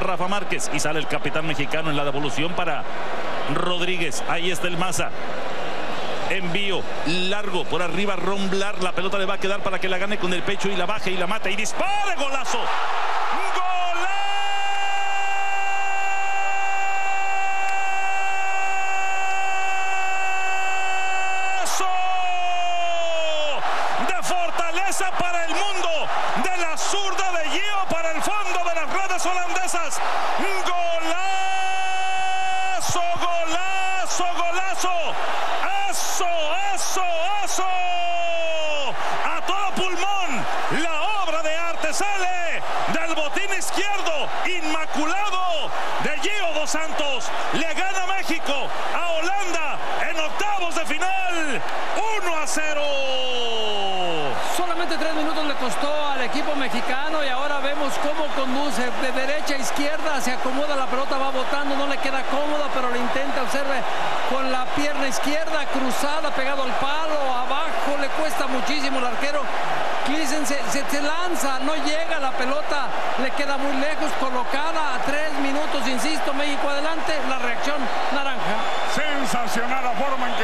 Rafa Márquez. Y sale el capitán mexicano en la devolución para Rodríguez. Ahí está el Maza. Envío largo por arriba, Ron Blar. La pelota le va a quedar para que la gane con el pecho y la baje y la mata y dispara. ¡Golazo! Para el mundo, de la zurda de Gio para el fondo de las redes holandesas. Golazo, golazo, golazo. Eso, eso, eso. A todo pulmón, la obra de arte sale del botín izquierdo inmaculado de Gio dos Santos. Le gana México a Holanda en octavos de final, 1-0. Solamente 3 minutos le costó al equipo mexicano y ahora vemos cómo conduce de derecha a izquierda, se acomoda la pelota, va botando, no le queda cómoda, pero lo intenta, observe, con la pierna izquierda cruzada, pegado al palo, abajo, le cuesta muchísimo al arquero. Klisen se lanza, no llega la pelota, le queda muy lejos, colocada a 3 minutos, insisto, México adelante, la reacción naranja. Sensacional la forma en que